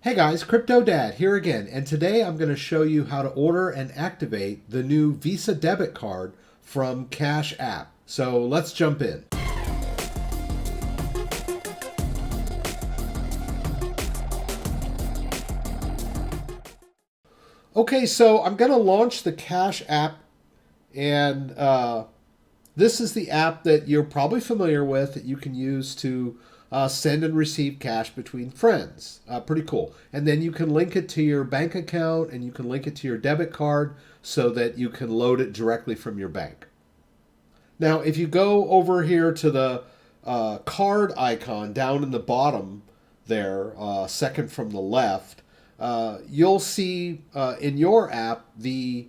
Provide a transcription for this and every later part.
Hey guys, CryptoDad here again, and today I'm going to show you how to order and activate the new Visa debit card from Cash App. So let's jump in. Okay, so I'm going to launch the Cash App, and this is the app that you're probably familiar with that you can use to send and receive cash between friends. Pretty cool. And then you can link it to your bank account and you can link it to your debit card so that you can load it directly from your bank. Now, if you go over here to the card icon down in the bottom there, second from the left, you'll see in your app the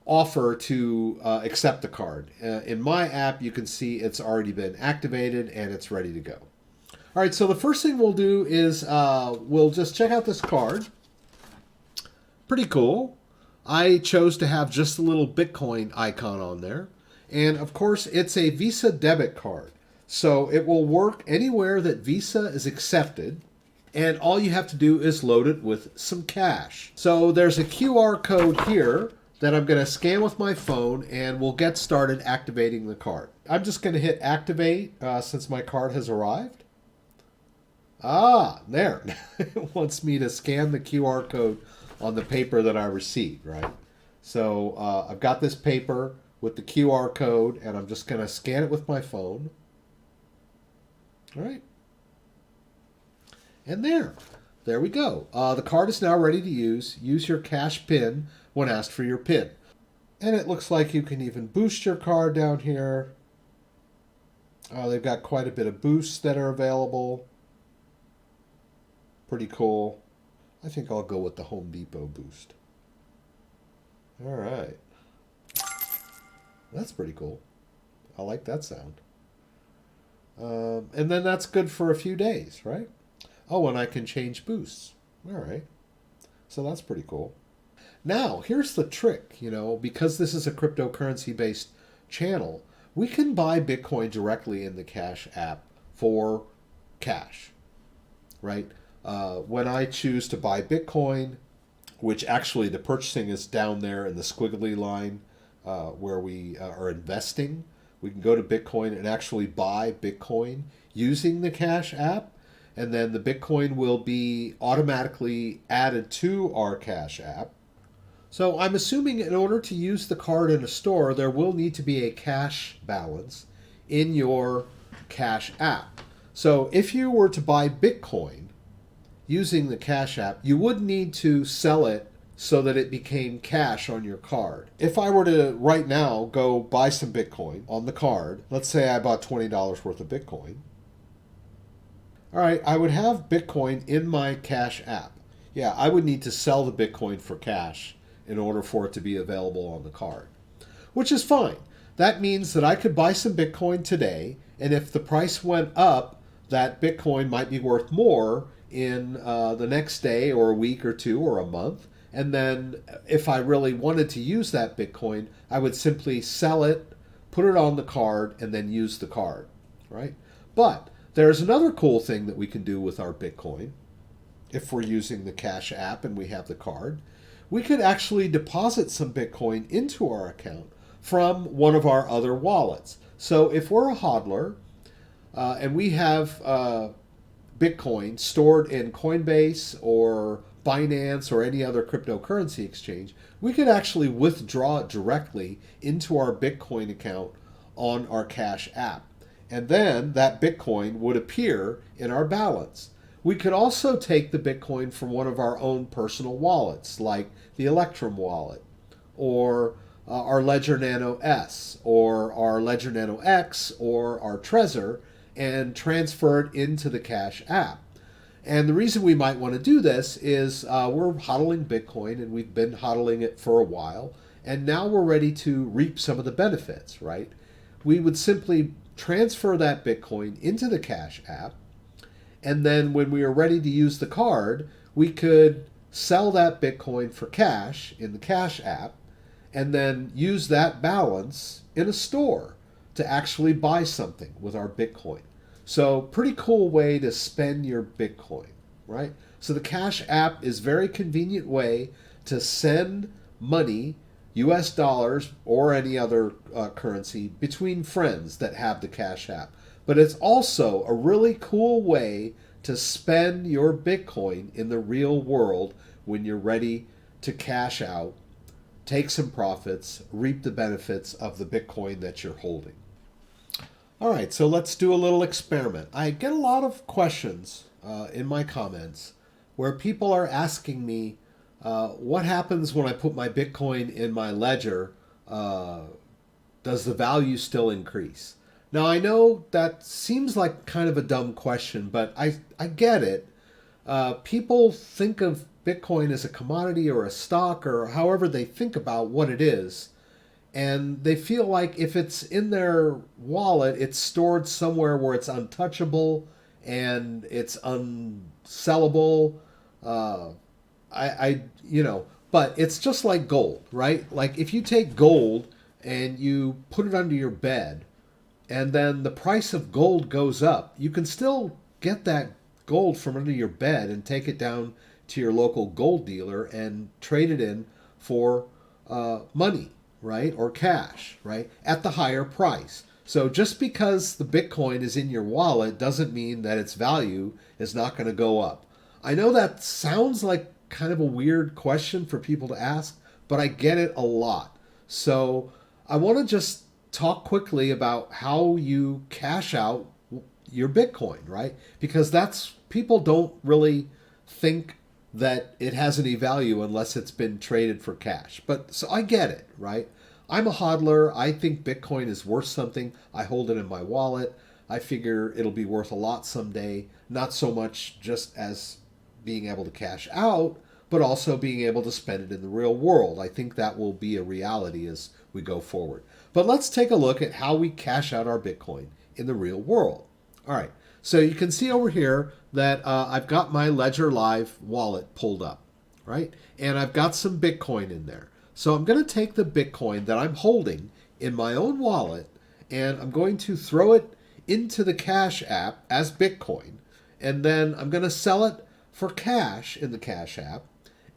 offer to accept the card. In my app, you can see it's already been activated and it's ready to go. All right, so the first thing we'll do is we'll just check out this card. Pretty cool. I chose to have just a little Bitcoin icon on there. And of course, it's a Visa debit card. So it will work anywhere that Visa is accepted. And all you have to do is load it with some cash. So there's a QR code here that I'm going to scan with my phone, and we'll get started activating the card. I'm just going to hit activate since my card has arrived. There. It wants me to scan the QR code on the paper that I received, right? So I've got this paper with the QR code, and I'm just going to scan it with my phone. All right. And there we go. The card is now ready to use. Use your cash PIN when asked for your PIN. And it looks like you can even boost your card down here. They've got quite a bit of boosts that are available. Pretty cool. I think I'll go with the Home Depot boost. All right. That's pretty cool. I like that sound. And then that's good for a few days, right? Oh, and I can change boosts. All right. So that's pretty cool. Now, here's the trick, because this is a cryptocurrency-based channel, we can buy Bitcoin directly in the Cash App for cash, right? When I choose to buy Bitcoin, which actually the purchasing is down there in the squiggly line where we are investing, we can go to Bitcoin and actually buy Bitcoin using the Cash App, and then the Bitcoin will be automatically added to our Cash App. So I'm assuming in order to use the card in a store, there will need to be a cash balance in your Cash App. So if you were to buy Bitcoin using the Cash App, you would need to sell it so that it became cash on your card. If I were to right now go buy some Bitcoin on the card, let's say I bought $20 worth of Bitcoin. All right, I would have Bitcoin in my Cash App. Yeah, I would need to sell the Bitcoin for cash in order for it to be available on the card, which is fine. That means that I could buy some Bitcoin today, and if the price went up, that Bitcoin might be worth more in the next day or a week or two or a month. And then if I really wanted to use that Bitcoin, I would simply sell it, put it on the card, and then use the card, right? But there's another cool thing that we can do with our Bitcoin. If we're using the Cash App and we have the card, we could actually deposit some Bitcoin into our account from one of our other wallets. So if we're a hodler and we have Bitcoin stored in Coinbase or Binance or any other cryptocurrency exchange, we could actually withdraw it directly into our Bitcoin account on our Cash App. And then that Bitcoin would appear in our balance. We could also take the Bitcoin from one of our own personal wallets, like the Electrum wallet, or our Ledger Nano S, or our Ledger Nano X, or our Trezor, and transfer it into the Cash App. And the reason we might want to do this is we're hodling Bitcoin, and we've been hodling it for a while, and now we're ready to reap some of the benefits, right? We would simply transfer that Bitcoin into the Cash App, and then when we are ready to use the card, we could sell that Bitcoin for cash in the Cash App, and then use that balance in a store to actually buy something with our Bitcoin. So pretty cool way to spend your Bitcoin, right? So the Cash App is a very convenient way to send money, US dollars or any other currency, between friends that have the Cash App. But it's also a really cool way to spend your Bitcoin in the real world when you're ready to cash out, take some profits, reap the benefits of the Bitcoin that you're holding. All right, so let's do a little experiment. I get a lot of questions in my comments where people are asking me, what happens when I put my Bitcoin in my ledger? Does the value still increase? Now, I know that seems like kind of a dumb question, but I get it. People think of Bitcoin as a commodity or a stock or however they think about what it is. And they feel like if it's in their wallet, it's stored somewhere where it's untouchable and it's unsellable. But it's just like gold, right? Like if you take gold and you put it under your bed and then the price of gold goes up, you can still get that gold from under your bed and take it down to your local gold dealer and trade it in for money, right? Or cash, right? At the higher price. So just because the Bitcoin is in your wallet doesn't mean that its value is not going to go up. I know that sounds like kind of a weird question for people to ask, but I get it a lot. So I want to just talk quickly about how you cash out your Bitcoin, right? Because people don't really think that it has any value unless it's been traded for cash. But so I get it, right? I'm a hodler. I think Bitcoin is worth something. I hold it in my wallet. I figure it'll be worth a lot someday, not so much just as being able to cash out, but also being able to spend it in the real world. I think that will be a reality as we go forward. But let's take a look at how we cash out our Bitcoin in the real world. All right, so you can see over here that I've got my Ledger Live wallet pulled up, right? And I've got some Bitcoin in there. So I'm going to take the Bitcoin that I'm holding in my own wallet and I'm going to throw it into the Cash App as Bitcoin. And then I'm going to sell it for cash in the Cash App.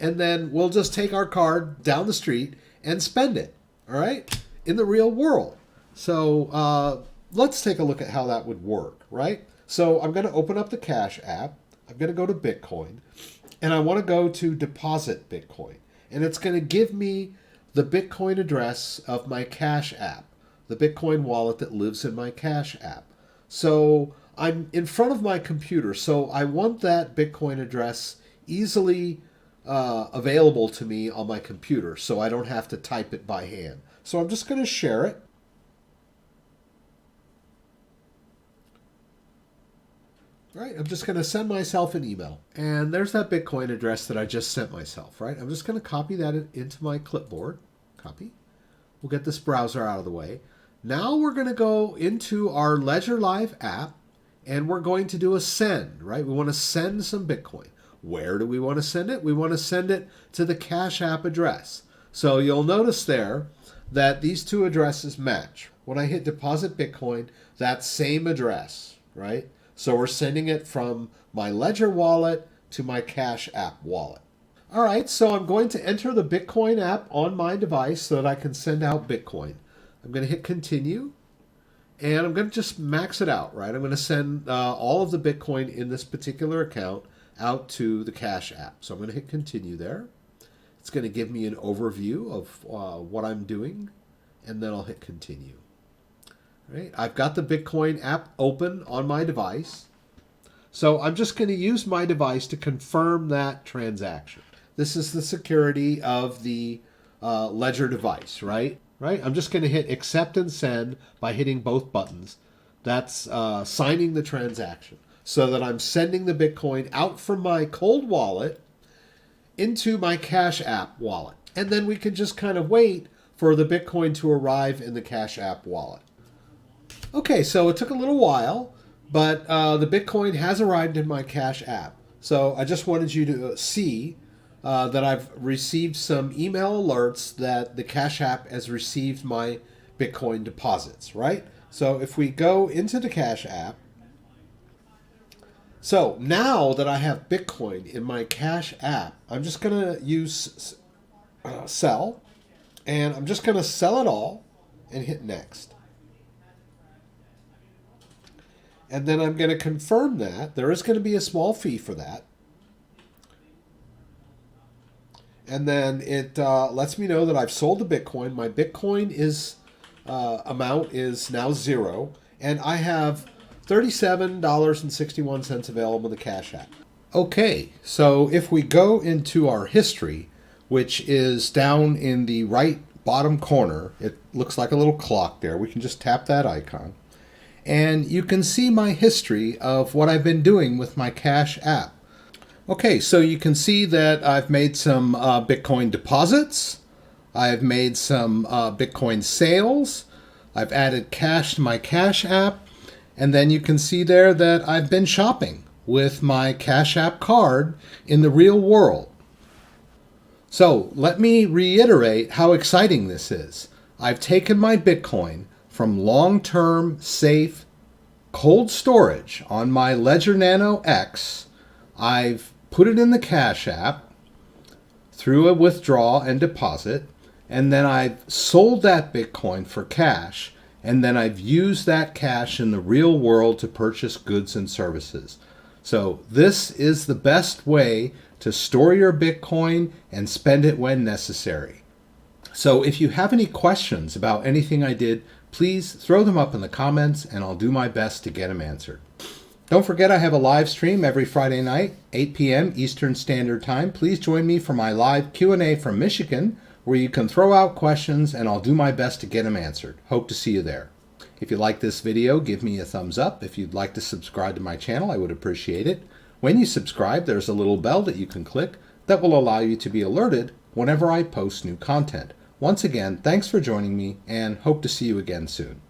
And then we'll just take our card down the street and spend it, all right, in the real world. So let's take a look at how that would work, right? So I'm going to open up the Cash App. I'm going to go to Bitcoin. And I want to go to Deposit Bitcoin. And it's going to give me the Bitcoin address of my Cash App, the Bitcoin wallet that lives in my Cash App. So I'm in front of my computer, so I want that Bitcoin address easily available to me on my computer so I don't have to type it by hand. So I'm just going to share it. Right, I'm just going to send myself an email. And there's that Bitcoin address that I just sent myself, right? I'm just going to copy that into my clipboard. Copy. We'll get this browser out of the way. Now we're going to go into our Ledger Live app and we're going to do a send, right? We want to send some Bitcoin. Where do we want to send it? We want to send it to the Cash App address. So you'll notice there that these two addresses match. When I hit Deposit Bitcoin, that same address, right? So we're sending it from my Ledger wallet to my Cash App wallet. All right, so I'm going to enter the Bitcoin app on my device so that I can send out Bitcoin. I'm going to hit continue, and I'm going to just max it out, right? I'm going to send all of the Bitcoin in this particular account out to the Cash App. So I'm going to hit continue there. It's going to give me an overview of what I'm doing, and then I'll hit continue. Right? I've got the Bitcoin app open on my device. So I'm just going to use my device to confirm that transaction. This is the security of the Ledger device, right? I'm just going to hit accept and send by hitting both buttons. That's signing the transaction so that I'm sending the Bitcoin out from my cold wallet into my Cash App wallet. And then we can just kind of wait for the Bitcoin to arrive in the Cash App wallet. Okay, so it took a little while, but the Bitcoin has arrived in my Cash App. So I just wanted you to see that I've received some email alerts that the Cash App has received my Bitcoin deposits, right? So if we go into the Cash App, So now that I have Bitcoin in my Cash App, I'm just going to use sell, and I'm just going to sell it all and hit next. And then I'm going to confirm that. There is going to be a small fee for that. And then it lets me know that I've sold the Bitcoin. My Bitcoin amount is now 0. And I have $37.61 available in the Cash App. Okay, so if we go into our history, which is down in the right bottom corner, it looks like a little clock there. We can just tap that icon. And you can see my history of what I've been doing with my Cash App. Okay, so you can see that I've made some Bitcoin deposits. I've made some Bitcoin sales. I've added cash to my Cash App. And then you can see there that I've been shopping with my Cash App card in the real world. So let me reiterate how exciting this is. I've taken my Bitcoin from long-term, safe, cold storage on my Ledger Nano X. I've put it in the Cash App through a withdraw and deposit, and then I've sold that Bitcoin for cash, and then I've used that cash in the real world to purchase goods and services. So this is the best way to store your Bitcoin and spend it when necessary. So if you have any questions about anything I did, please throw them up in the comments and I'll do my best to get them answered. Don't forget I have a live stream every Friday night, 8 p.m. Eastern Standard Time. Please join me for my live Q&A from Michigan, where you can throw out questions and I'll do my best to get them answered. Hope to see you there. If you like this video, give me a thumbs up. If you'd like to subscribe to my channel, I would appreciate it. When you subscribe, there's a little bell that you can click that will allow you to be alerted whenever I post new content. Once again, thanks for joining me and hope to see you again soon.